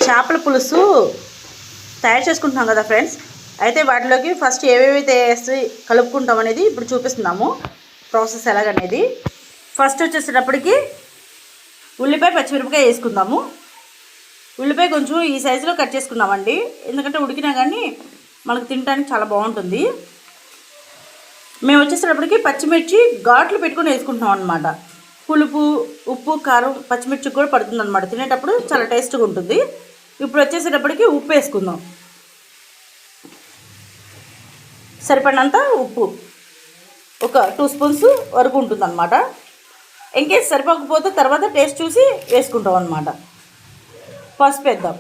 చేపల పులుసు తయారు చేసుకుంటున్నాం కదా ఫ్రెండ్స్. అయితే వాటిలోకి ఫస్ట్ ఏవేవైతే వేసి కలుపుకుంటాం అనేది ఇప్పుడు చూపిస్తున్నాము, ప్రాసెస్ ఎలాగనేది. ఫస్ట్ వచ్చేసేటప్పటికి ఉల్లిపాయ పచ్చిమిరపకాయ వేసుకుందాము. ఉల్లిపాయ కొంచెం ఈ సైజులో కట్ చేసుకుందామండి, ఎందుకంటే ఉడికినా కానీ మనకు తినడానికి చాలా బాగుంటుంది. మేము వచ్చేసేటప్పటికి పచ్చిమిర్చి ఘాట్లు పెట్టుకొని వేసుకుంటున్నాం అనమాట. పులుపు, ఉప్పు, కారం పచ్చిమిర్చికి కూడా పడుతుంది అనమాట, తినేటప్పుడు చాలా టేస్ట్గా ఉంటుంది. ఇప్పుడు వచ్చేసేటప్పటికి ఉప్పు వేసుకుందాం, సరిపడినంత ఉప్పు, ఒక 2 స్పూన్స్ వరకు ఉంటుంది అనమాట. ఇంకేస్ సరిపోకపోతే తర్వాత టేస్ట్ చూసి వేసుకుంటాం అనమాట. పసుపు వేద్దాం,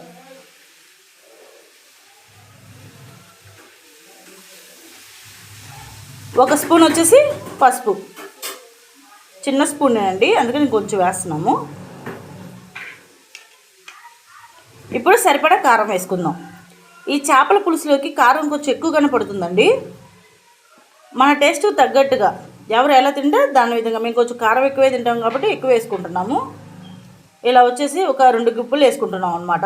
ఒక స్పూన్ వచ్చేసి పసుపు, చిన్న స్పూన్ అండి, అందుకని కొంచెం వేస్తున్నాము. ఇప్పుడు సరిపడా కారం వేసుకుందాం. ఈ చేపల పులుసులోకి కారం కొంచెం ఎక్కువగానే పడుతుందండి, మన టేస్ట్ తగ్గట్టుగా ఎవరు ఎలా తింటే దాని విధంగా. మేము కొంచెం కారం ఎక్కువే తింటాం కాబట్టి ఎక్కువ వేసుకుంటున్నాము. ఇలా వచ్చేసి ఒక 2 గుప్పులు వేసుకుంటున్నాం అనమాట.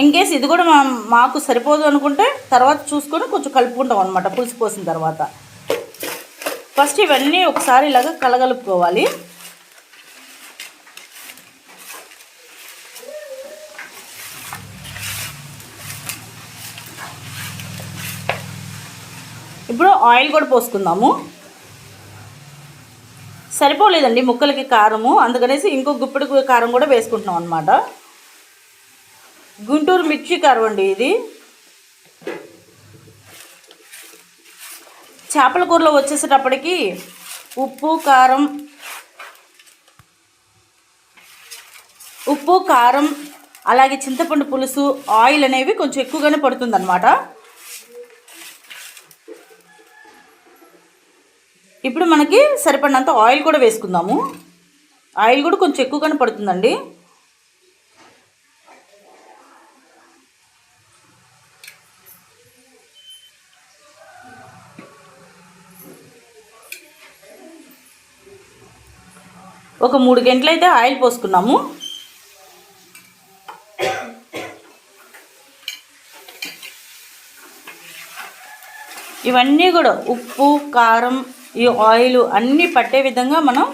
ఇన్కేస్ ఇది కూడా మాకు సరిపోదు అనుకుంటే తర్వాత చూసుకొని కొంచెం కలుపుకుంటాం అనమాట పులుసు పోసిన తర్వాత. ఫస్ట్ ఇవన్నీ ఒకసారి ఇలాగ కలగలుపుకోవాలి. ఇప్పుడు ఆయిల్ కూడా పోసుకుందాము. సరిపోలేదండి ముక్కలకి కారము, అందుకనేసి ఇంకో గుప్పెడు కారం కూడా వేసుకుంటున్నాం అనమాట. గుంటూరు మిర్చి కారం అండి ఇది. చేపల కూరలో వచ్చేసేటప్పటికి ఉప్పు కారం అలాగే చింతపండు పులుసు, ఆయిల్ అనేవి కొంచెం ఎక్కువగానే పడుతుంది అనమాట. ఇప్పుడు మనకి సరిపడినంత ఆయిల్ కూడా వేసుకుందాము. ఆయిల్ కూడా కొంచెం ఎక్కువగానే పడుతుందండి. ఒక 3 గంటలు అయితే ఆయిల్ పోసుకున్నాము. ఇవన్నీ కూడా ఉప్పు, కారం, ఈ ఆయిల్ అన్నీ పట్టే విధంగా మనం